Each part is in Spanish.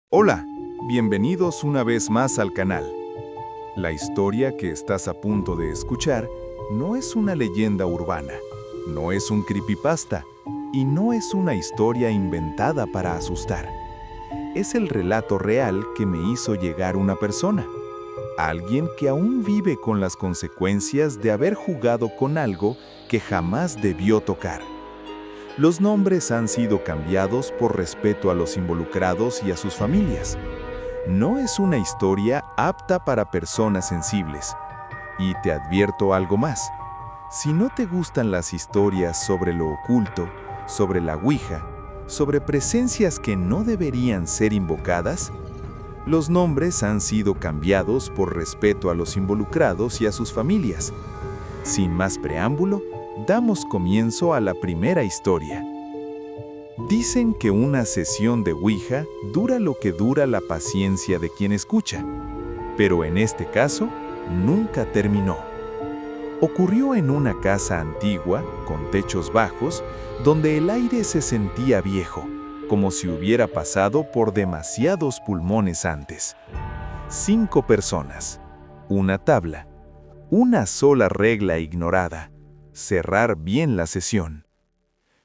Hola, bienvenidos una vez más al canal. La historia que estás a punto de escuchar no es una leyenda urbana, no es un creepypasta y no es una historia inventada para asustar. Es el relato real que me hizo llegar una persona, alguien que aún vive con las consecuencias de haber jugado con algo que jamás debió tocar. Los nombres han sido cambiados por respeto a los involucrados y a sus familias. No es una historia apta para personas sensibles. Y te advierto algo más. Si no te gustan las historias sobre lo oculto, sobre la Ouija, sobre presencias que no deberían ser invocadas, los nombres han sido cambiados por respeto a los involucrados y a sus familias. Sin más preámbulo, damos comienzo a la primera historia. Dicen que una sesión de Ouija dura lo que dura la paciencia de quien escucha, pero en este caso, nunca terminó. Ocurrió en una casa antigua, con techos bajos, donde el aire se sentía viejo, como si hubiera pasado por demasiados pulmones antes. 5 personas, una tabla, una sola regla ignorada: cerrar bien la sesión.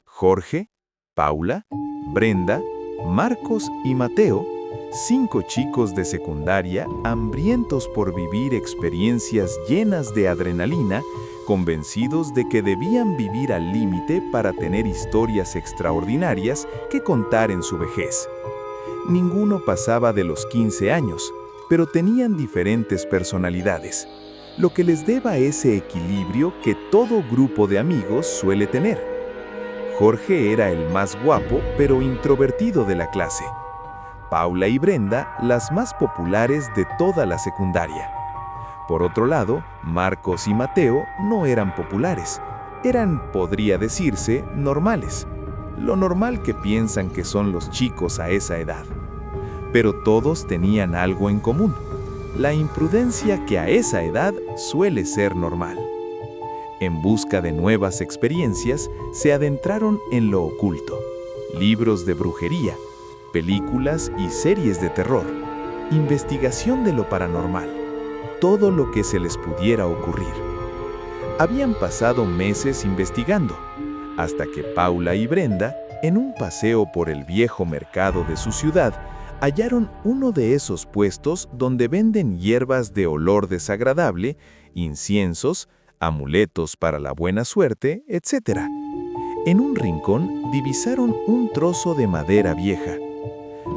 Jorge, Paula, Brenda, Marcos y Mateo, 5 chicos de secundaria hambrientos por vivir experiencias llenas de adrenalina, convencidos de que debían vivir al límite para tener historias extraordinarias que contar en su vejez. Ninguno pasaba de los 15 años, pero tenían diferentes personalidades, lo que les deba ese equilibrio que todo grupo de amigos suele tener. Jorge era el más guapo pero introvertido de la clase. Paula y Brenda, las más populares de toda la secundaria. Por otro lado, Marcos y Mateo no eran populares. Eran, podría decirse, normales. Lo normal que piensan que son los chicos a esa edad. Pero todos tenían algo en común: la imprudencia que a esa edad suele ser normal. En busca de nuevas experiencias, se adentraron en lo oculto: libros de brujería, películas y series de terror, investigación de lo paranormal, todo lo que se les pudiera ocurrir. Habían pasado meses investigando, hasta que Paula y Brenda, en un paseo por el viejo mercado de su ciudad, hallaron uno de esos puestos donde venden hierbas de olor desagradable, inciensos, amuletos para la buena suerte, etc. En un rincón divisaron un trozo de madera vieja.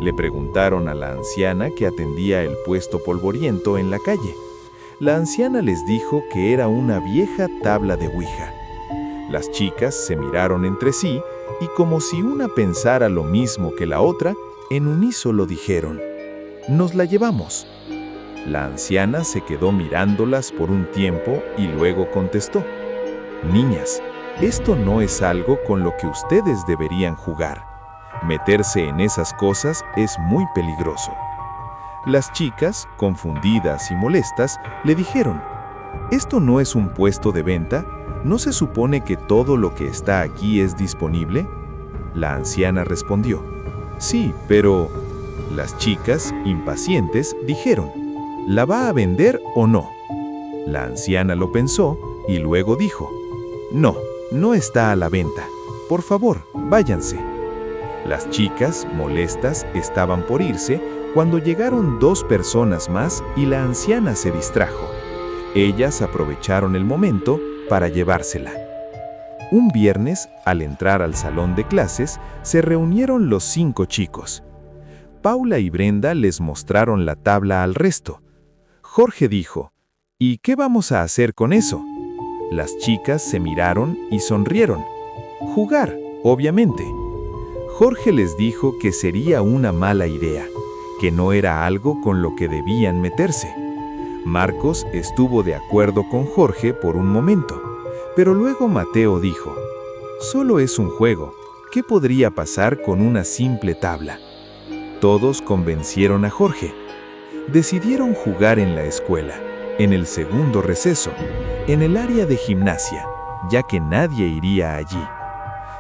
Le preguntaron a la anciana que atendía el puesto polvoriento en la calle. La anciana les dijo que era una vieja tabla de Ouija. Las chicas se miraron entre sí y, como si una pensara lo mismo que la otra, en unísono dijeron: «Nos la llevamos». La anciana se quedó mirándolas por un tiempo y luego contestó: «Niñas, esto no es algo con lo que ustedes deberían jugar. Meterse en esas cosas es muy peligroso». Las chicas, confundidas y molestas, le dijeron: «¿Esto no es un puesto de venta? ¿No se supone que todo lo que está aquí es disponible?». La anciana respondió: «Sí, pero…». Las chicas, impacientes, dijeron: «¿La va a vender o no?». La anciana lo pensó y luego dijo: «No, no está a la venta. Por favor, váyanse». Las chicas, molestas, estaban por irse cuando llegaron 2 personas más y la anciana se distrajo. Ellas aprovecharon el momento para llevársela. Un viernes, al entrar al salón de clases, se reunieron los 5 chicos. Paula y Brenda les mostraron la tabla al resto. Jorge dijo: «¿Y qué vamos a hacer con eso?». Las chicas se miraron y sonrieron. «Jugar, obviamente». Jorge les dijo que sería una mala idea, que no era algo con lo que debían meterse. Marcos estuvo de acuerdo con Jorge por un momento, pero luego Mateo dijo: «Solo es un juego. ¿Qué podría pasar con una simple tabla?». Todos convencieron a Jorge. Decidieron jugar en la escuela, en el segundo receso, en el área de gimnasia, ya que nadie iría allí.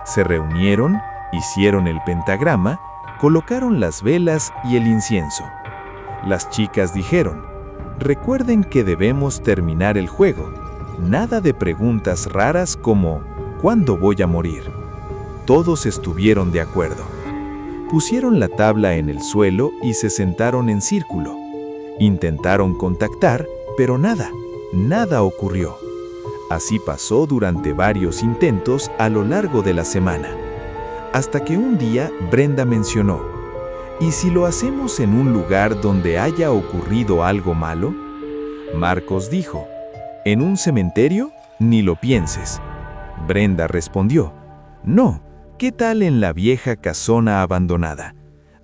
Se reunieron, hicieron el pentagrama Colocaron las velas y el incienso. Las chicas dijeron: recuerden que debemos terminar el juego. Nada de preguntas raras como ¿cuándo voy a morir? Todos estuvieron de acuerdo. Pusieron la tabla en el suelo y se sentaron en círculo. Intentaron contactar, pero nada ocurrió. Así pasó durante varios intentos a lo largo de la semana. Hasta que un día Brenda mencionó: ¿y si lo hacemos en un lugar donde haya ocurrido algo malo? Marcos dijo: ¿en un cementerio? Ni lo pienses. Brenda respondió: no, ¿qué tal en la vieja casona abandonada?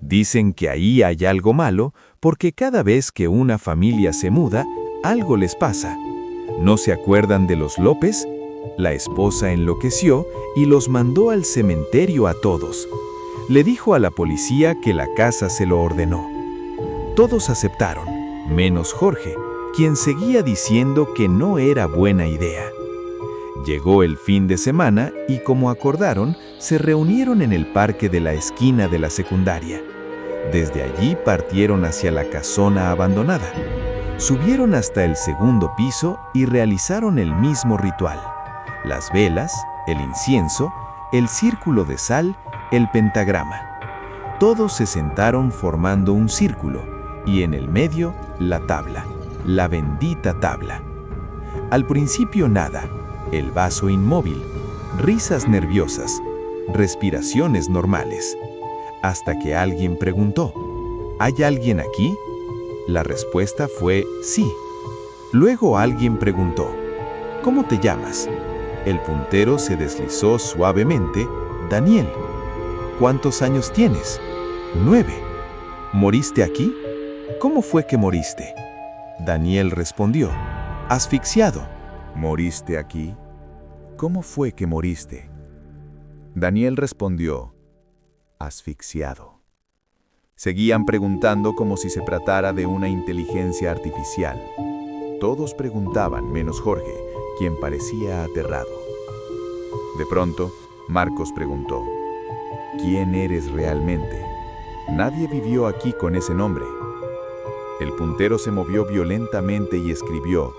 Dicen que ahí hay algo malo porque cada vez que una familia se muda, algo les pasa. ¿No se acuerdan de los López? La esposa enloqueció y los mandó al cementerio a todos. Le dijo a la policía que la casa se lo ordenó. Todos aceptaron, menos Jorge, quien seguía diciendo que no era buena idea. Llegó el fin de semana y, como acordaron, se reunieron en el parque de la esquina de la secundaria. Desde allí partieron hacia la casona abandonada. Subieron hasta el segundo piso y realizaron el mismo ritual: las velas, el incienso, el círculo de sal, el pentagrama. Todos se sentaron formando un círculo y en el medio la tabla, la bendita tabla. Al principio nada, el vaso inmóvil, risas nerviosas, respiraciones normales. Hasta que alguien preguntó: ¿hay alguien aquí? La respuesta fue sí. Luego alguien preguntó: ¿cómo te llamas? El puntero se deslizó suavemente: Daniel. ¿Cuántos años tienes? 9. ¿Moriste aquí? ¿Cómo fue que moriste? Daniel respondió: asfixiado. ¿Moriste aquí? ¿Cómo fue que moriste? Daniel respondió: asfixiado. Seguían preguntando como si se tratara de una inteligencia artificial. Todos preguntaban menos Jorge, quien parecía aterrado. De pronto, Marcos preguntó: ¿quién eres realmente? Nadie vivió aquí con ese nombre. El puntero se movió violentamente y escribió: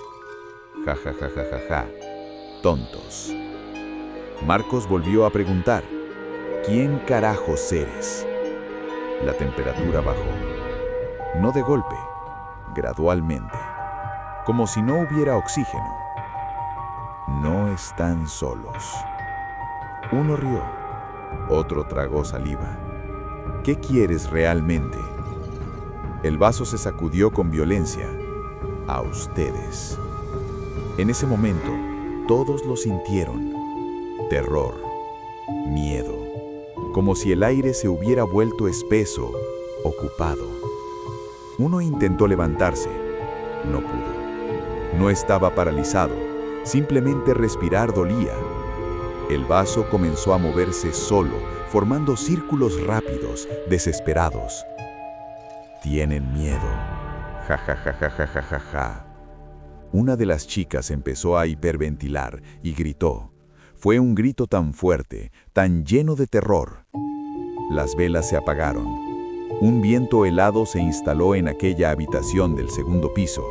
ja ja ja ja ja ja, tontos. Marcos volvió a preguntar: ¿quién carajos eres? La temperatura bajó. No de golpe, gradualmente, como si no hubiera oxígeno. No están solos. Uno rió, otro tragó saliva. ¿Qué quieres realmente? El vaso se sacudió con violencia. A ustedes. En ese momento, todos lo sintieron. Terror, miedo, como si el aire se hubiera vuelto espeso, ocupado. Uno intentó levantarse. No pudo. No estaba paralizado, simplemente respirar dolía. El vaso comenzó a moverse solo, formando círculos rápidos, desesperados. Tienen miedo. Ja ja ja ja ja ja ja ja. Una de las chicas empezó a hiperventilar y gritó. Fue un grito tan fuerte, tan lleno de terror. Las velas se apagaron. Un viento helado se instaló en aquella habitación del segundo piso.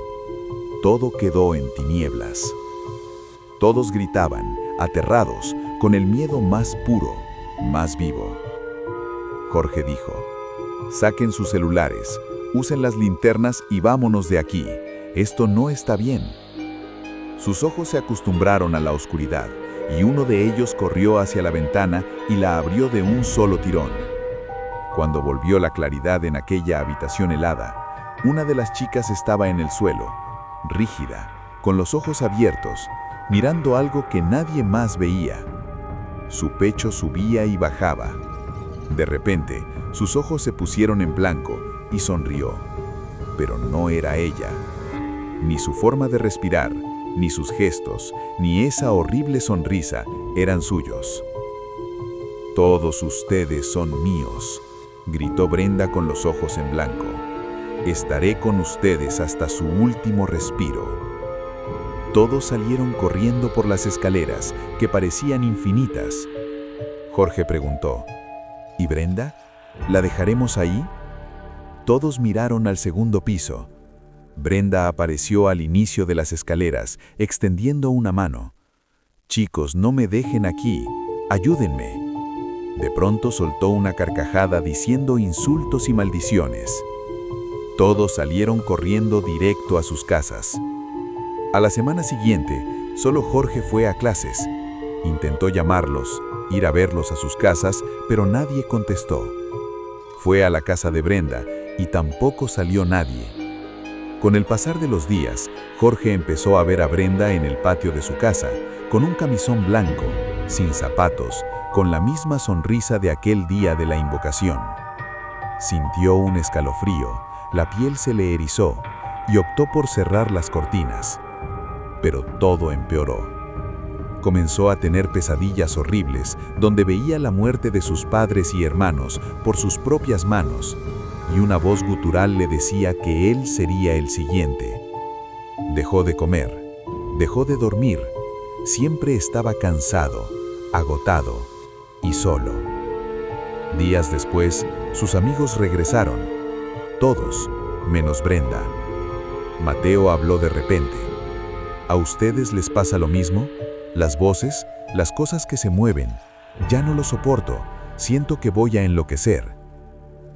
Todo quedó en tinieblas. Todos gritaban, aterrados, con el miedo más puro, más vivo. Jorge dijo: saquen sus celulares, usen las linternas y vámonos de aquí. Esto no está bien. Sus ojos se acostumbraron a la oscuridad y uno de ellos corrió hacia la ventana y la abrió de un solo tirón. Cuando volvió la claridad en aquella habitación helada, una de las chicas estaba en el suelo, rígida, con los ojos abiertos, mirando algo que nadie más veía. Su pecho subía y bajaba. De repente, sus ojos se pusieron en blanco y sonrió. Pero no era ella. Ni su forma de respirar, ni sus gestos, ni esa horrible sonrisa eran suyos. «Todos ustedes son míos», gritó Brenda con los ojos en blanco. «Estaré con ustedes hasta su último respiro». Todos salieron corriendo por las escaleras, que parecían infinitas. Jorge preguntó: «¿Y Brenda? ¿La dejaremos ahí? Todos miraron al segundo piso. Brenda apareció al inicio de las escaleras, extendiendo una mano. «Chicos, no me dejen aquí. Ayúdenme». De pronto soltó una carcajada diciendo insultos y maldiciones. Todos salieron corriendo directo a sus casas. A la semana siguiente, solo Jorge fue a clases. Intentó llamarlos, ir a verlos a sus casas, pero nadie contestó. Fue a la casa de Brenda y tampoco salió nadie. Con el pasar de los días, Jorge empezó a ver a Brenda en el patio de su casa, con un camisón blanco, sin zapatos, con la misma sonrisa de aquel día de la invocación. Sintió un escalofrío, la piel se le erizó y optó por cerrar las cortinas. Pero todo empeoró. Comenzó a tener pesadillas horribles, donde veía la muerte de sus padres y hermanos por sus propias manos, y una voz gutural le decía que él sería el siguiente. Dejó de comer, dejó de dormir, siempre estaba cansado, agotado y solo. Días después, sus amigos regresaron, todos, menos Brenda. Mateo habló de repente. ¿A ustedes les pasa lo mismo? Las voces, las cosas que se mueven. Ya no lo soporto, siento que voy a enloquecer.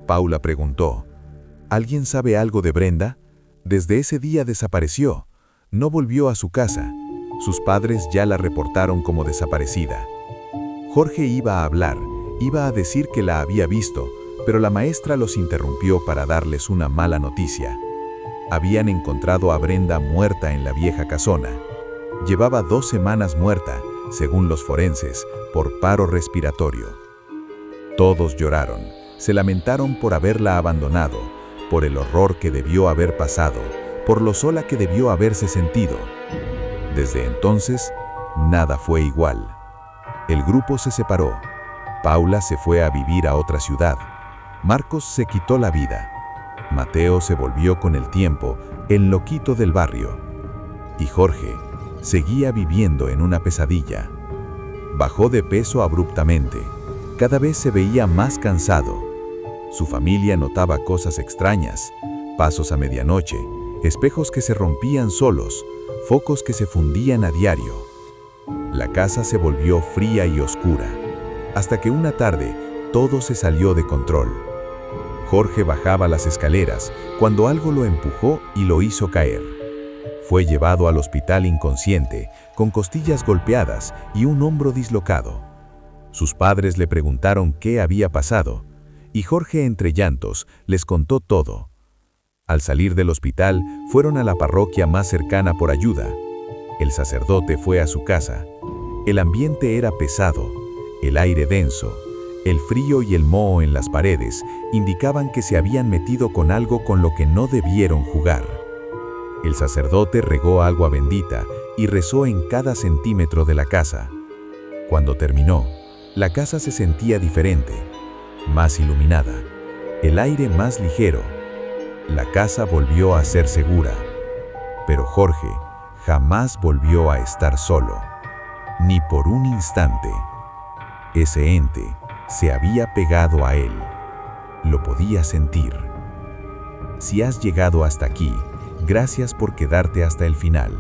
Paula preguntó, ¿alguien sabe algo de Brenda? Desde ese día desapareció, no volvió a su casa. Sus padres ya la reportaron como desaparecida. Jorge iba a hablar, iba a decir que la había visto, pero la maestra los interrumpió para darles una mala noticia. Habían encontrado a Brenda muerta en la vieja casona. Llevaba 2 semanas muerta, según los forenses, por paro respiratorio. Todos lloraron, se lamentaron por haberla abandonado, por el horror que debió haber pasado, por lo sola que debió haberse sentido. Desde entonces, nada fue igual. El grupo se separó. Paula se fue a vivir a otra ciudad. Marcos se quitó la vida. Mateo se volvió con el tiempo el loquito del barrio. Y Jorge seguía viviendo en una pesadilla. Bajó de peso abruptamente. Cada vez se veía más cansado. Su familia notaba cosas extrañas, pasos a medianoche, espejos que se rompían solos, focos que se fundían a diario. La casa se volvió fría y oscura, hasta que una tarde todo se salió de control. Jorge bajaba las escaleras cuando algo lo empujó y lo hizo caer. Fue llevado al hospital inconsciente, con costillas golpeadas y un hombro dislocado. Sus padres le preguntaron qué había pasado, y Jorge, entre llantos, les contó todo. Al salir del hospital, fueron a la parroquia más cercana por ayuda. El sacerdote fue a su casa. El ambiente era pesado, el aire denso, el frío y el moho en las paredes indicaban que se habían metido con algo con lo que no debieron jugar. El sacerdote regó agua bendita y rezó en cada centímetro de la casa. Cuando terminó, la casa se sentía diferente, más iluminada, el aire más ligero. La casa volvió a ser segura, pero Jorge jamás volvió a estar solo, ni por un instante. Ese ente se había pegado a él, lo podía sentir. Si has llegado hasta aquí, gracias por quedarte hasta el final.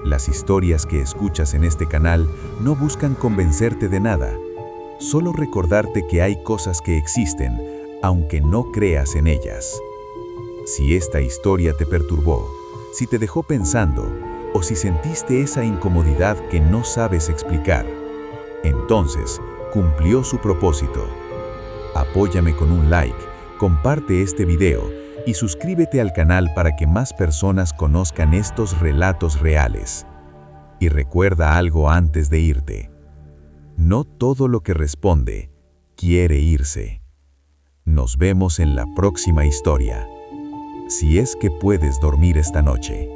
Las historias que escuchas en este canal no buscan convencerte de nada, solo recordarte que hay cosas que existen, aunque no creas en ellas. Si esta historia te perturbó, si te dejó pensando, o si sentiste esa incomodidad que no sabes explicar, entonces cumplió su propósito. Apóyame con un like, comparte este video y suscríbete al canal para que más personas conozcan estos relatos reales. Y recuerda algo antes de irte. No todo lo que responde quiere irse. Nos vemos en la próxima historia. Si es que puedes dormir esta noche.